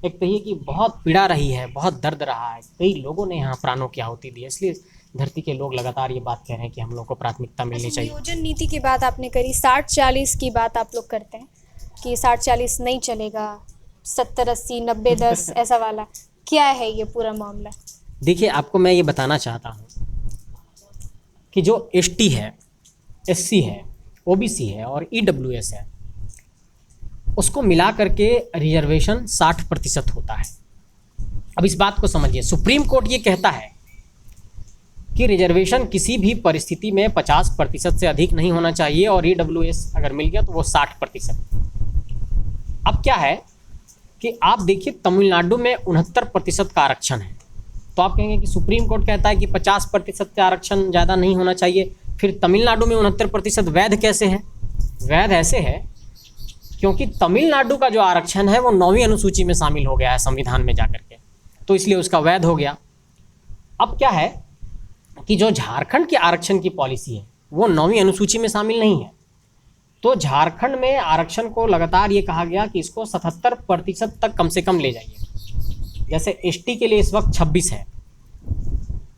एक कहिए कि बहुत पीड़ा रही है, बहुत दर्द रहा है, कई लोगों ने यहाँ प्राणों की आहुति दी है। इसलिए धरती के लोग लगातार ये बात कह रहे हैं कि हम लोग को प्राथमिकता मिलनी चाहिए। नियोजन नीति की बात आपने करी, 60-40 की बात आप लोग करते हैं कि 60-40 नहीं चलेगा, 70-80, 90-10 ऐसा वाला, क्या है ये पूरा मामला? देखिए आपको मैं ये बताना चाहता हूँ कि जो ST है, SC है, OBC है और EWS है, उसको मिला करके रिजर्वेशन 60% होता है। अब इस बात को समझिए, सुप्रीम कोर्ट ये कहता है कि रिजर्वेशन किसी भी परिस्थिति में 50% से अधिक नहीं होना चाहिए, और EWS अगर मिल गया तो वो 60%। अब क्या है कि आप देखिए तमिलनाडु में 69% का आरक्षण है, तो आप कहेंगे कि सुप्रीम कोर्ट कहता है कि 50% का आरक्षण ज़्यादा नहीं होना चाहिए, फिर तमिलनाडु में 69% वैध कैसे है? वैध ऐसे है क्योंकि तमिलनाडु का जो आरक्षण है वो 9वीं अनुसूची में शामिल हो गया है संविधान में जाकर के, तो इसलिए उसका वैध हो गया। अब क्या है कि जो झारखंड के आरक्षण की पॉलिसी है वो 9वीं अनुसूची में शामिल नहीं है, तो झारखंड में आरक्षण को लगातार ये कहा गया कि इसको 77% तक कम से कम ले जाइए। जैसे एसटी के लिए इस वक्त 26 है,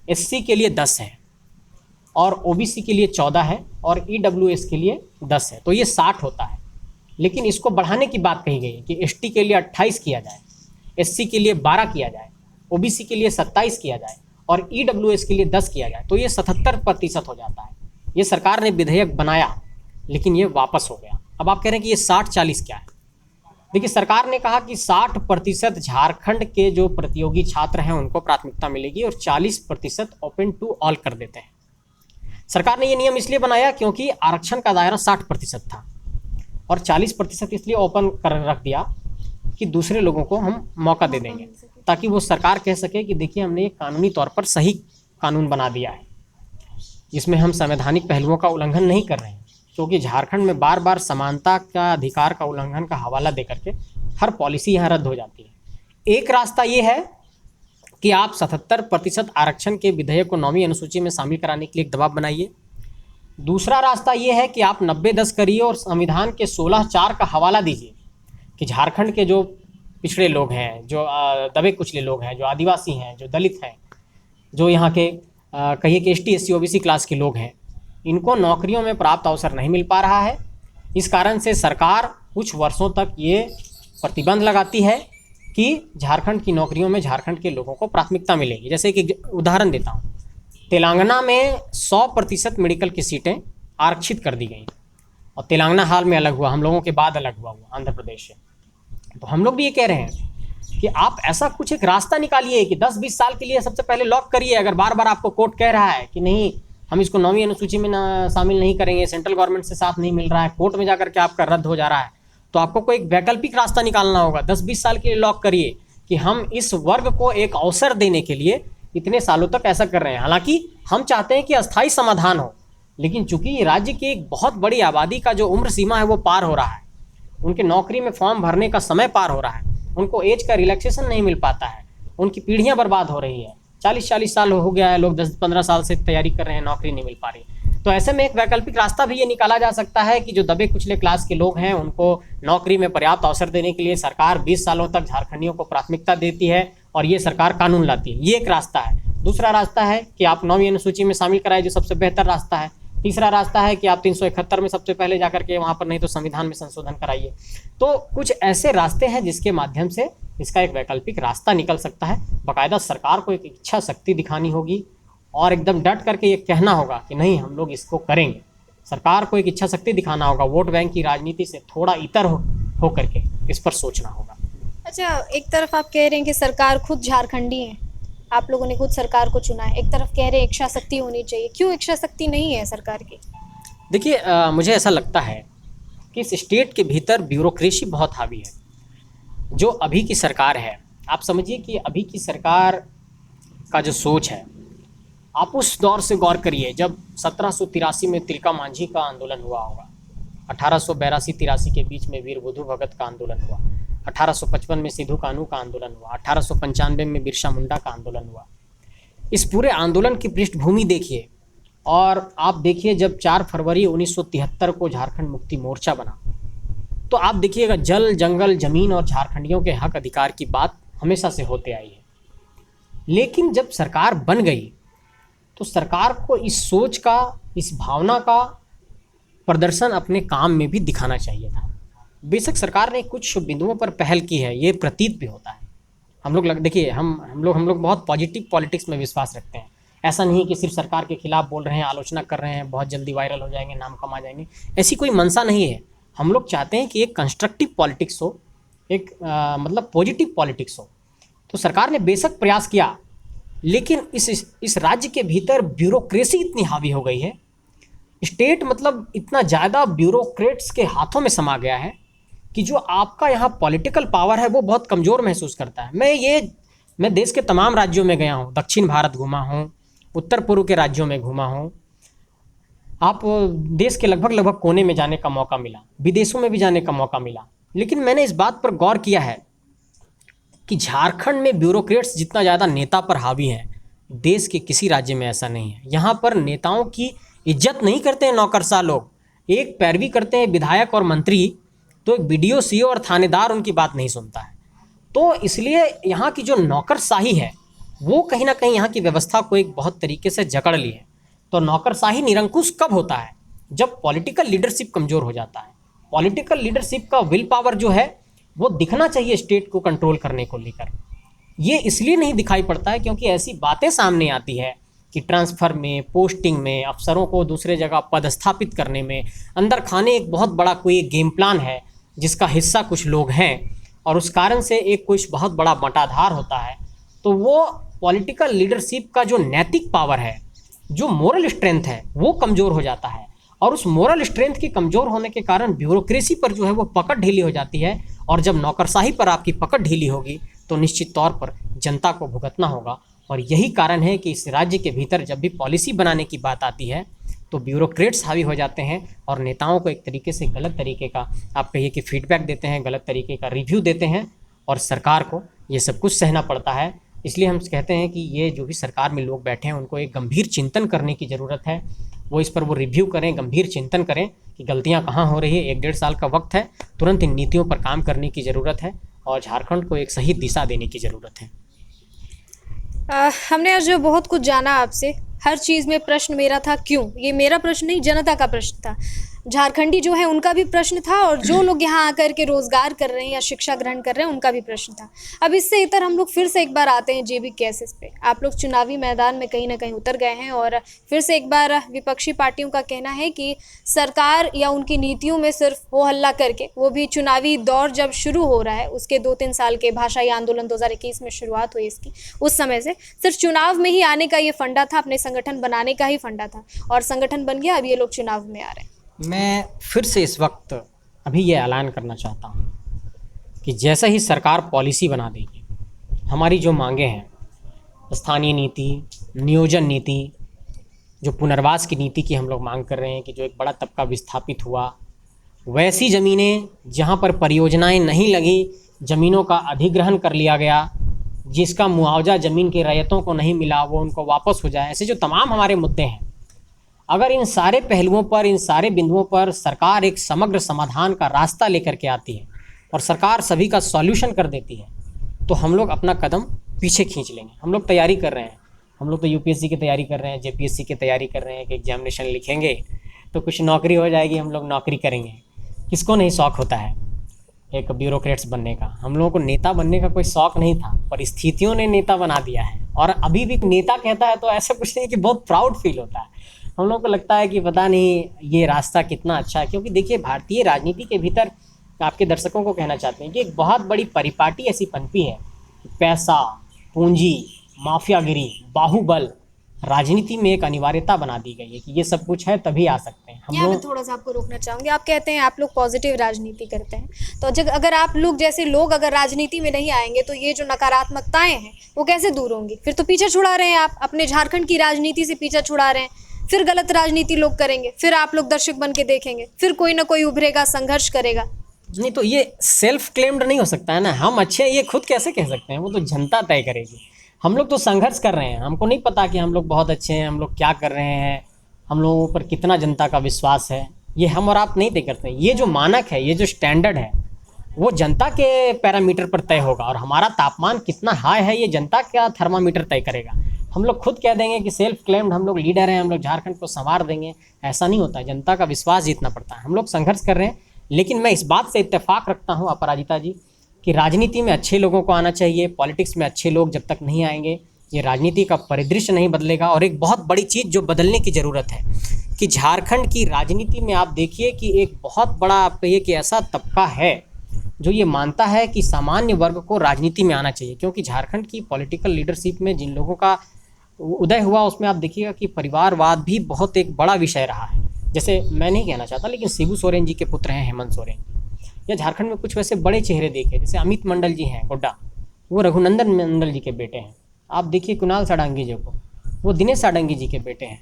एससी के लिए 10 है और ओबीसी के लिए 14 है और ईडब्ल्यूएस के लिए 10 है, तो ये 60 होता है। लेकिन इसको बढ़ाने की बात कही गई है कि एसटी के लिए 28 किया जाए, एससी के लिए 12 किया जाए, ओबीसी के लिए 27 किया जाए और ईडब्ल्यूएस के लिए 10 किया जाए, तो ये 77% हो जाता है। ये सरकार ने विधेयक बनाया लेकिन ये वापस हो गया। अब आप कह रहे हैं कि ये 60-40 क्या है? देखिए, सरकार ने कहा कि 60% झारखंड के जो प्रतियोगी छात्र हैं उनको प्राथमिकता मिलेगी और 40% ओपन टू ऑल कर देते हैं। सरकार ने ये नियम इसलिए बनाया क्योंकि आरक्षण का दायरा 60% था और 40% इसलिए ओपन कर रख दिया कि दूसरे लोगों को हम मौका दे देंगे, ताकि वो सरकार कह सके कि देखिए हमने ये कानूनी तौर पर सही कानून बना दिया है, जिसमें हम संवैधानिक पहलुओं का उल्लंघन नहीं कर रहे हैं। क्योंकि झारखंड में बार बार समानता का अधिकार का उल्लंघन का हवाला दे करके हर पॉलिसी यहाँ रद्द हो जाती है। एक रास्ता ये है कि आप 77% आरक्षण के विधेयक को 9वीं अनुसूची में शामिल कराने के लिए एक दबाव बनाइए। दूसरा रास्ता ये है कि आप 90-10 करिए और संविधान के 16(4) का हवाला दीजिए कि झारखंड के जो पिछड़े लोग हैं, जो दबे कुचले लोग हैं, जो आदिवासी हैं, जो दलित हैं, जो यहाँ के कहिए कि एसटी, एससी, ओबीसी क्लास के लोग हैं, इनको नौकरियों में प्राप्त अवसर नहीं मिल पा रहा है। इस कारण से सरकार कुछ वर्षों तक ये प्रतिबंध लगाती है कि झारखंड की नौकरियों में झारखंड के लोगों को प्राथमिकता मिलेगी। जैसे कि उदाहरण देता हूँ, तेलंगाना में 100% मेडिकल की सीटें आरक्षित कर दी गई और तेलंगाना हाल में अलग हुआ, हम लोगों के बाद अलग हुआ आंध्र प्रदेश से। तो हम लोग भी ये कह रहे हैं कि आप ऐसा कुछ एक रास्ता निकालिए कि 10-20 साल के लिए सबसे पहले लॉक करिए। अगर बार बार आपको कोर्ट कह रहा है कि नहीं, हम इसको 9वीं अनुसूची में शामिल नहीं करेंगे, सेंट्रल गवर्नमेंट से साथ नहीं मिल रहा है, कोर्ट में जाकर के आपका रद्द हो जा रहा है, तो आपको कोई एक वैकल्पिक रास्ता निकालना होगा। 10-20 साल के लिए लॉक करिए कि हम इस वर्ग को एक अवसर देने के लिए इतने सालों तक ऐसा कर रहे हैं। हालांकि हम चाहते हैं कि अस्थायी समाधान हो, लेकिन चूंकि राज्य की एक बहुत बड़ी आबादी का जो उम्र सीमा है वो पार हो रहा है, उनके नौकरी में फॉर्म भरने का समय पार हो रहा है, उनको एज का रिलैक्सेशन नहीं मिल पाता है, उनकी पीढ़ियाँ बर्बाद हो रही है। 40-40 साल हो गया है, लोग 10-15 साल से तैयारी कर रहे हैं, नौकरी नहीं मिल पा रही। तो ऐसे में एक वैकल्पिक रास्ता भी ये निकाला जा सकता है कि जो दबे कुचले क्लास के लोग हैं उनको नौकरी में पर्याप्त अवसर देने के लिए सरकार 20 सालों तक झारखंडियों को प्राथमिकता देती है और ये सरकार कानून लाती है। ये एक रास्ता है। दूसरा रास्ता है कि आप 9वीं अनुसूची में शामिल कराए, जो सबसे बेहतर रास्ता है। तीसरा रास्ता है कि आप 371 में सबसे पहले जाकर के वहाँ पर, नहीं तो संविधान में संशोधन कराइए। तो कुछ ऐसे रास्ते हैं जिसके माध्यम से इसका एक वैकल्पिक रास्ता निकल सकता है। बाकायदा सरकार को एक इच्छा शक्ति दिखानी होगी और एकदम डट करके ये कहना होगा कि नहीं, हम लोग इसको करेंगे। सरकार को एक इच्छा शक्ति दिखाना होगा, वोट बैंक की राजनीति से थोड़ा इतर हो करके इस पर सोचना होगा। अच्छा, एक तरफ आप कह रहे हैं कि सरकार खुद झारखंडी है, आप लोगों ने खुद सरकार को चुना है, एक तरफ कह रहे हैं इच्छा शक्ति होनी चाहिए। क्यों इच्छा शक्ति नहीं है सरकार की? देखिए, मुझे ऐसा लगता है कि इस स्टेट के भीतर ब्यूरोक्रेसी बहुत हावी है। जो अभी की सरकार है, आप समझिए कि अभी की सरकार का जो सोच है, आप उस दौर से गौर करिए जब 1783 में तिलका मांझी का आंदोलन हुआ होगा, 1882-83 के बीच में वीर बुधु भगत का आंदोलन हुआ, 1855 में सिद्धू कान्हू का आंदोलन हुआ, 1895 में बिरसा मुंडा का आंदोलन हुआ। इस पूरे आंदोलन की पृष्ठभूमि देखिए और आप देखिए जब 4 फरवरी 1973 को झारखंड मुक्ति मोर्चा बना, तो आप देखिएगा जल, जंगल, जमीन और झारखंडियों के हक अधिकार की बात हमेशा से होते आई है। लेकिन जब सरकार बन गई तो सरकार को इस सोच का, इस भावना का प्रदर्शन अपने काम में भी दिखाना चाहिए था। बेशक सरकार ने कुछ बिंदुओं पर पहल की है, ये प्रतीत भी होता है। हम लोग देखिए, हम लोग बहुत पॉजिटिव पॉलिटिक्स में विश्वास रखते हैं। ऐसा नहीं कि सिर्फ सरकार के खिलाफ बोल रहे हैं, आलोचना कर रहे हैं, बहुत जल्दी वायरल हो जाएंगे, नाम कमा जाएंगे, ऐसी कोई मंशा नहीं है। हम लोग चाहते हैं कि एक कंस्ट्रक्टिव पॉलिटिक्स हो, एक मतलब पॉजिटिव पॉलिटिक्स हो। तो सरकार ने बेशक प्रयास किया, लेकिन इस राज्य के भीतर ब्यूरोक्रेसी इतनी हावी हो गई है, स्टेट मतलब इतना ज़्यादा ब्यूरोक्रेट्स के हाथों में समा गया है कि जो आपका यहाँ पॉलिटिकल पावर है वो बहुत कमज़ोर महसूस करता है। मैं देश के तमाम राज्यों में गया हूँ, दक्षिण भारत घूमा हूँ, उत्तर पूर्व के राज्यों में घूमा हूँ, आप देश के लगभग कोने में जाने का मौका मिला, विदेशों में भी जाने का मौका मिला। लेकिन मैंने इस बात पर गौर किया है कि झारखंड में ब्यूरोक्रेट्स जितना ज़्यादा नेता पर हावी हैं, देश के किसी राज्य में ऐसा नहीं है। यहाँ पर नेताओं की इज्जत नहीं करते हैं नौकरशाह लोग, एक पैरवी करते हैं विधायक और मंत्री, तो एक बीडीओ, सीओ और थानेदार उनकी बात नहीं सुनता है। तो इसलिए यहाँ की जो नौकरशाही है वो कहीं ना कहीं यहाँ की व्यवस्था को एक बहुत तरीके से जकड़ ली है। तो नौकरशाही निरंकुश कब होता है? जब पॉलिटिकल लीडरशिप कमज़ोर हो जाता है। पॉलिटिकल लीडरशिप का विल पावर जो है वो दिखना चाहिए स्टेट को कंट्रोल करने को लेकर। ये इसलिए नहीं दिखाई पड़ता है क्योंकि ऐसी बातें सामने आती है कि ट्रांसफ़र में, पोस्टिंग में, अफसरों को दूसरे जगह पदस्थापित करने में, अंदर खाने एक बहुत बड़ा कोई गेम प्लान है जिसका हिस्सा कुछ लोग हैं और उस कारण से एक कुछ बहुत बड़ा बंटाधार होता है। तो वो पॉलिटिकल लीडरशिप का जो नैतिक पावर है, जो मोरल स्ट्रेंथ है, वो कमज़ोर हो जाता है। और उस मोरल स्ट्रेंथ की कमज़ोर होने के कारण ब्यूरोक्रेसी पर जो है वो पकड़ ढीली हो जाती है। और जब नौकरशाही पर आपकी पकड़ ढीली होगी तो निश्चित तौर पर जनता को भुगतना होगा। और यही कारण है कि इस राज्य के भीतर जब भी पॉलिसी बनाने की बात आती है तो ब्यूरोक्रेट्स हावी हो जाते हैं और नेताओं को एक तरीके से गलत तरीके का, आप कहिए कि फीडबैक देते हैं, गलत तरीके का रिव्यू देते हैं और सरकार को ये सब कुछ सहना पड़ता है। इसलिए हम कहते हैं कि ये जो भी सरकार में लोग बैठे हैं उनको एक गंभीर चिंतन करने की ज़रूरत है। वो इस पर वो रिव्यू करें, गंभीर चिंतन करें कि गलतियाँ कहाँ हो रही है। 1-1.5 साल का वक्त है, तुरंत इन नीतियों पर काम करने की ज़रूरत है और झारखंड को एक सही दिशा देने की ज़रूरत है। हमने आज जो बहुत कुछ जाना आपसे, हर चीज़ में प्रश्न मेरा था क्यों। ये मेरा प्रश्न नहीं, जनता का प्रश्न था। झारखंडी जो है उनका भी प्रश्न था और जो लोग यहाँ आकर के रोज़गार कर रहे हैं या शिक्षा ग्रहण कर रहे हैं उनका भी प्रश्न था। अब इससे इतर हम लोग फिर से एक बार आते हैं जेबी केसेस पे। आप लोग चुनावी मैदान में कहीं ना कहीं उतर गए हैं और फिर से एक बार विपक्षी पार्टियों का कहना है कि सरकार या उनकी नीतियों में सिर्फ हो हल्ला करके, वो भी चुनावी दौर जब शुरू हो रहा है उसके 2-3 साल के भाषाई आंदोलन 2021 में शुरुआत हुई इसकी, उस समय से सिर्फ चुनाव में ही आने का ये फंडा था, अपने संगठन बनाने का ही फंडा था और संगठन बन गया। अब ये लोग चुनाव में आ रहे हैं। मैं फिर से इस वक्त अभी ये ऐलान करना चाहता हूँ कि जैसे ही सरकार पॉलिसी बना देगी, हमारी जो मांगे हैं, स्थानीय नीति, नियोजन नीति, जो पुनर्वास की नीति की हम लोग मांग कर रहे हैं कि जो एक बड़ा तबका विस्थापित हुआ, वैसी ज़मीनें जहाँ पर परियोजनाएं नहीं लगी, ज़मीनों का अधिग्रहण कर लिया गया, जिसका मुआवजा ज़मीन के रैयतों को नहीं मिला वो उनको वापस हो जाए, ऐसे जो तमाम हमारे मुद्दे हैं, अगर इन सारे पहलुओं पर, इन सारे बिंदुओं पर सरकार एक समग्र समाधान का रास्ता लेकर के आती है और सरकार सभी का सॉल्यूशन कर देती है तो हम लोग अपना कदम पीछे खींच लेंगे। हम लोग तैयारी कर रहे हैं, हम लोग तो यूपीएससी की तैयारी कर रहे हैं, जेपीएससी की तैयारी कर रहे हैं कि एग्जामिनेशन लिखेंगे तो कुछ नौकरी हो जाएगी, हम लोग नौकरी करेंगे। किसको नहीं शौक़ होता है एक ब्यूरोक्रेट्स बनने का? हम लोगों को नेता बनने का कोई शौक़ नहीं था, परिस्थितियों ने नेता बना दिया है। और अभी भी नेता कहता है तो ऐसा कुछ नहीं कि बहुत प्राउड फील होता है। हम लोगों को लगता है कि पता नहीं ये रास्ता कितना अच्छा है, क्योंकि देखिए भारतीय राजनीति के भीतर आपके दर्शकों को कहना चाहते हैं कि एक बहुत बड़ी परिपाटी ऐसी पनपी है, पैसा, पूंजी, माफियागिरी, बाहुबल राजनीति में एक अनिवार्यता बना दी गई है कि ये सब कुछ है तभी आ सकते हैं हम यहाँ मैं लोग। थोड़ा सा आपको रोकना चाहूँगी। आप कहते हैं आप लोग पॉजिटिव राजनीति करते हैं, तो जब अगर आप लोग जैसे लोग अगर राजनीति में नहीं आएंगे तो ये जो नकारात्मकताएं हैं वो कैसे दूर होंगी? फिर तो पीछे छुड़ा रहे हैं आप, अपने झारखंड की राजनीति से पीछे छुड़ा रहे हैं। फिर गलत राजनीति लोग करेंगे, फिर आप लोग दर्शक बन के देखेंगे, फिर कोई ना कोई उभरेगा, संघर्ष करेगा। नहीं तो ये सेल्फ क्लेम्ड नहीं हो सकता है ना, हम अच्छे हैं ये खुद कैसे कह सकते हैं? वो तो जनता तय करेगी। हम लोग तो संघर्ष कर रहे हैं, हमको नहीं पता कि हम लोग बहुत अच्छे हैं, हम लोग क्या कर रहे हैं, हम लोगों पर कितना जनता का विश्वास है, ये हम और आप नहीं तय करते हैं। ये जो मानक है, ये जो स्टैंडर्ड है वो जनता के पैरामीटर पर तय होगा और हमारा तापमान कितना हाई है ये जनता का थर्मामीटर तय करेगा। हम लोग खुद कह देंगे कि सेल्फ क्लेम्ड हम लोग लीडर हैं, हम लोग झारखंड को संवार देंगे, ऐसा नहीं होता है। जनता का विश्वास जीतना पड़ता है। हम लोग संघर्ष कर रहे हैं, लेकिन मैं इस बात से इत्तेफाक रखता हूँ अपराजिता जी कि राजनीति में अच्छे लोगों को आना चाहिए। पॉलिटिक्स में अच्छे लोग जब तक नहीं आएंगे ये राजनीति का परिदृश्य नहीं बदलेगा। और एक बहुत बड़ी चीज़ जो बदलने की ज़रूरत है कि झारखंड की राजनीति में आप देखिए कि एक बहुत बड़ा, आप कहिए कि ऐसा तबका है जो ये मानता है कि सामान्य वर्ग को राजनीति में आना चाहिए। क्योंकि झारखंड की पॉलिटिकल लीडरशिप में जिन लोगों का उदय हुआ उसमें आप देखिएगा कि परिवारवाद भी बहुत एक बड़ा विषय रहा है। जैसे मैं नहीं कहना चाहता, लेकिन शिबू सोरेन जी के पुत्र हैं हेमंत सोरेन जी, या झारखंड में कुछ वैसे बड़े चेहरे देखे, जैसे अमित मंडल जी हैं गोड्डा, वो रघुनंदन मंडल जी के बेटे हैं। आप देखिए कुणाल साडंगी जी को, वो दिनेश साडंगी जी के बेटे हैं।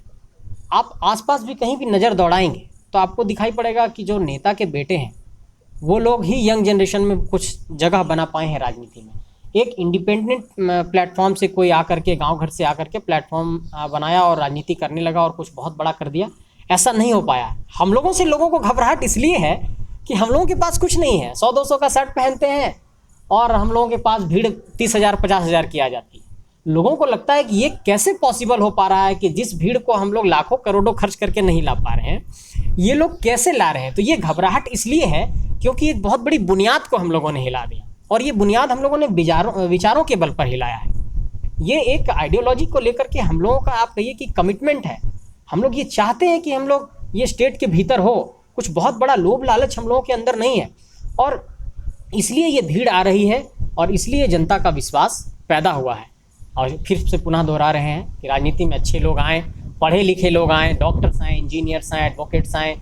आप आसपास भी कहीं भी नज़र दौड़ाएंगे तो आपको दिखाई पड़ेगा कि जो नेता के बेटे हैं वो लोग ही यंग जनरेशन में कुछ जगह बना पाए हैं राजनीति में। एक इंडिपेंडेंट प्लेटफॉर्म से कोई आकर के, गांव घर से आकर के प्लेटफॉर्म बनाया और राजनीति करने लगा और कुछ बहुत बड़ा कर दिया। ऐसा नहीं हो पाया। हम लोगों से लोगों को घबराहट इसलिए है कि हम लोगों के पास कुछ नहीं है। 100-200 का शर्ट पहनते हैं और हम लोगों के पास भीड़ 30,000 50,000 की आ जाती है। लोगों को लगता है कि ये कैसे पॉसिबल हो पा रहा है कि जिस भीड़ को हम लोग लाखों करोड़ों खर्च करके नहीं ला पा रहे हैं, ये लोग कैसे ला रहे हैं। तो ये घबराहट इसलिए है क्योंकि एक बहुत बड़ी बुनियाद को हम लोगों ने हिला दिया, और ये बुनियाद हम लोगों ने विचारों के बल पर हिलाया है। ये एक आइडियोलॉजी को लेकर के हम लोगों का, आप कहिए कि कमिटमेंट है। हम लोग ये चाहते हैं कि हम लोग ये स्टेट के भीतर हो, कुछ बहुत बड़ा लोभ लालच हम लोगों के अंदर नहीं है, और इसलिए ये भीड़ आ रही है और इसलिए जनता का विश्वास पैदा हुआ है। और फिर से पुनः दोहरा रहे हैं कि राजनीति में अच्छे लोग आएँ, पढ़े लिखे लोग आएँ, डॉक्टर्स आएँ, इंजीनियर्स आएँ, एडवोकेट्स आएँ,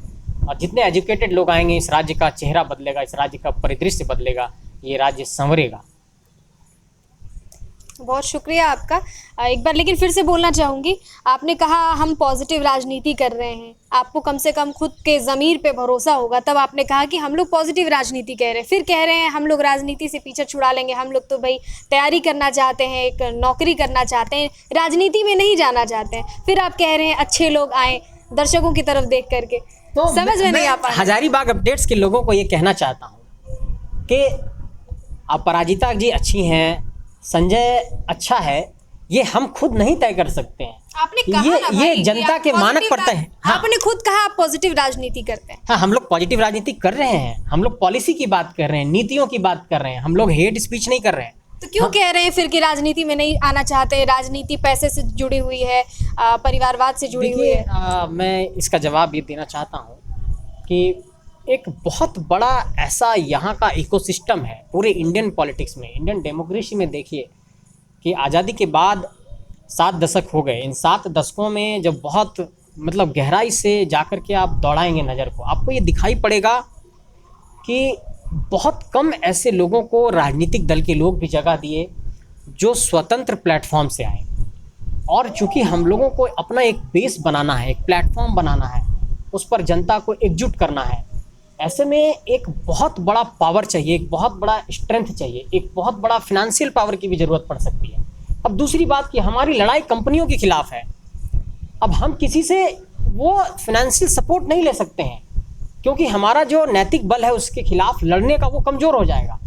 और जितने एजुकेटेड लोग आएंगे इस राज्य का चेहरा बदलेगा, इस राज्य का परिदृश्य बदलेगा, ये राज्य संवरेगा। बहुत शुक्रिया आपका। एक बार लेकिन फिर से बोलना चाहूँगी, आपने कहा हम पॉजिटिव राजनीति कर रहे हैं, आपको कम से कम खुद के ज़मीर पे भरोसा होगा, तब आपने कहा कि हम लोग पॉजिटिव राजनीति कह रहे हैं। फिर कह रहे हैं हम लोग राजनीति से पीछे छुड़ा लेंगे, हम लोग तो भाई तैयारी करना चाहते हैं, एक नौकरी करना चाहते हैं, राजनीति में नहीं जाना चाहते हैं। फिर आप कह रहे हैं अच्छे लोग आए दर्शकों की तरफ देख करके, तो समझ में नहीं आ पा रहा। हजारीबाग अपडेट्स के लोगों को ये कहना चाहता हूँ कि अपराजिता जी अच्छी हैं, संजय अच्छा है, ये हम खुद नहीं तय कर सकते हैं। आपने कहा ना भाई, ये जनता के मानक पड़ते हैं। हाँ, आपने खुद कहा आप पॉजिटिव राजनीति करते हैं। हाँ, हम लोग पॉजिटिव राजनीति कर रहे हैं, हम लोग पॉलिसी की बात कर रहे हैं, नीतियों की बात कर रहे हैं, हम लोग हेट स्पीच नहीं कर रहे हैं। तो क्यों कह रहे हैं फिर कि राजनीति में नहीं आना चाहते? राजनीति पैसे से जुड़ी हुई है, परिवारवाद से जुड़ी हुई है। मैं इसका जवाब ये देना चाहता हूँ कि एक बहुत बड़ा ऐसा यहाँ का इकोसिस्टम है पूरे इंडियन पॉलिटिक्स में, इंडियन डेमोक्रेसी में। देखिए कि आज़ादी के बाद 7 दशक हो गए, इन 7 दशकों में जब बहुत मतलब गहराई से जाकर के आप दौड़ाएंगे नज़र को, आपको ये दिखाई पड़ेगा कि बहुत कम ऐसे लोगों को राजनीतिक दल के लोग भी जगह दिए जो स्वतंत्र प्लेटफॉर्म से आए। और चूँकि हम लोगों को अपना एक बेस बनाना है, एक प्लेटफॉर्म बनाना है, उस पर जनता को एकजुट करना है, ऐसे में एक बहुत बड़ा पावर चाहिए, एक बहुत बड़ा स्ट्रेंथ चाहिए, एक बहुत बड़ा फिनेंशियल पावर की भी ज़रूरत पड़ सकती है। अब दूसरी बात कि हमारी लड़ाई कंपनियों के खिलाफ है। अब हम किसी से वो फिनेंशियल सपोर्ट नहीं ले सकते हैं क्योंकि हमारा जो नैतिक बल है उसके खिलाफ लड़ने का वो कमज़ोर हो जाएगा।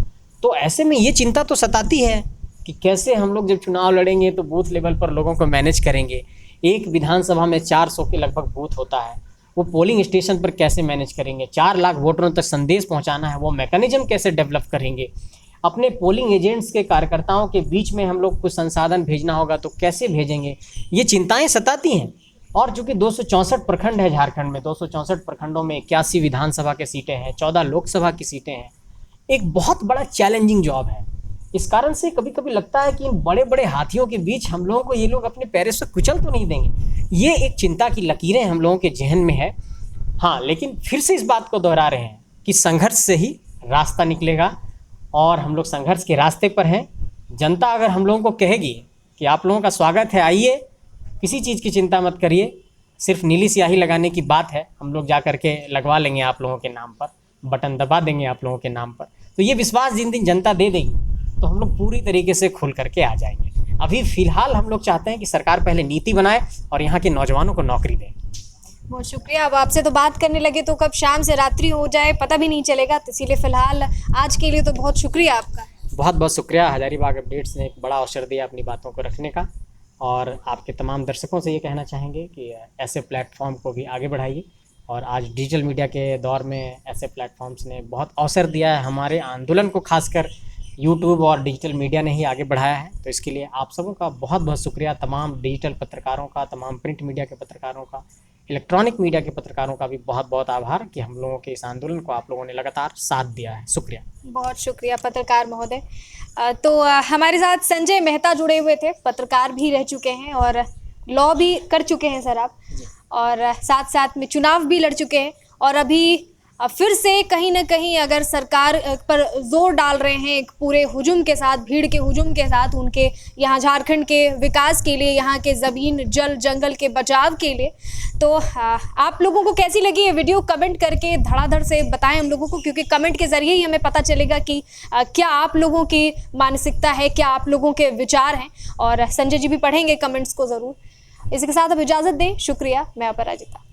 तो ऐसे में ये चिंता तो सताती है कि कैसे हम लोग जब चुनाव लड़ेंगे तो बूथ लेवल पर लोगों को मैनेज करेंगे। एक विधानसभा में 400 के लगभग बूथ होता है, वो पोलिंग स्टेशन पर कैसे मैनेज करेंगे? 4 लाख वोटरों तक संदेश पहुंचाना है, वो मैकेनिज्म कैसे डेवलप करेंगे? अपने पोलिंग एजेंट्स के कार्यकर्ताओं के बीच में हम लोग कुछ संसाधन भेजना होगा तो कैसे भेजेंगे? ये चिंताएं सताती हैं। और चूँकि 264 प्रखंड है झारखंड में, 264 प्रखंडों में 81 विधानसभा की सीटें हैं, 14 लोकसभा की सीटें हैं, एक बहुत बड़ा चैलेंजिंग जॉब है। इस कारण से कभी कभी लगता है कि इन बड़े बड़े हाथियों के बीच हम लोगों को ये लोग अपने पैरों से कुचल तो नहीं देंगे। ये एक चिंता की लकीरें हम लोगों के जहन में है। हाँ, लेकिन फिर से इस बात को दोहरा रहे हैं कि संघर्ष से ही रास्ता निकलेगा और हम लोग संघर्ष के रास्ते पर हैं। जनता अगर हम लोगों को कहेगी कि आप लोगों का स्वागत है, आइए, किसी चीज़ की चिंता मत करिए, सिर्फ नीली स्याही लगाने की बात है, हम लोग जा कर के लगवा लेंगे आप लोगों के नाम पर, बटन दबा देंगे आप लोगों के नाम पर, तो ये विश्वास जिन दिन जनता दे देगी तो हम लोग पूरी तरीके से खुल करके आ जाएंगे। अभी फ़िलहाल हम लोग चाहते हैं कि सरकार पहले नीति बनाए और यहाँ के नौजवानों को नौकरी दे। बहुत शुक्रिया। अब आपसे तो बात करने लगे तो कब शाम से रात्रि हो जाए पता भी नहीं चलेगा, तो इसीलिए फ़िलहाल आज के लिए तो बहुत शुक्रिया आपका। बहुत बहुत शुक्रिया। हजारीबाग अपडेट्स ने एक बड़ा अवसर दिया अपनी बातों को रखने का, और आपके तमाम दर्शकों से ये कहना चाहेंगे कि ऐसे प्लेटफॉर्म को भी आगे बढ़ाइए। और आज डिजिटल मीडिया के दौर में ऐसे प्लेटफॉर्म्स ने बहुत अवसर दिया है, हमारे आंदोलन को खासकर यूट्यूब और डिजिटल मीडिया ने ही आगे बढ़ाया है। तो इसके लिए आप सबों का बहुत बहुत शुक्रिया, तमाम डिजिटल पत्रकारों का, तमाम प्रिंट मीडिया के पत्रकारों का, इलेक्ट्रॉनिक मीडिया के पत्रकारों का भी बहुत बहुत आभार कि हम लोगों के इस आंदोलन को आप लोगों ने लगातार साथ दिया है। शुक्रिया, बहुत शुक्रिया पत्रकार महोदय। तो हमारे साथ संजय मेहता जुड़े हुए थे, पत्रकार भी रह चुके हैं और लॉ भी कर चुके हैं सर आप, और साथ साथ में चुनाव भी लड़ चुके हैं, और अभी फिर से कहीं ना कहीं अगर सरकार पर जोर डाल रहे हैं एक पूरे हुजूम के साथ, भीड़ के हुजूम के साथ, उनके यहाँ झारखंड के विकास के लिए, यहाँ के ज़मीन जल जंगल के बचाव के लिए। तो आप लोगों को कैसी लगी ये वीडियो कमेंट करके धड़ाधड़ से बताएं हम लोगों को, क्योंकि कमेंट के ज़रिए ही हमें पता चलेगा कि क्या आप लोगों की मानसिकता है, क्या आप लोगों के विचार हैं। और संजय जी भी पढ़ेंगे कमेंट्स को ज़रूर। इसी के साथ अब इजाज़त दें, शुक्रिया, मैं अपराजिता।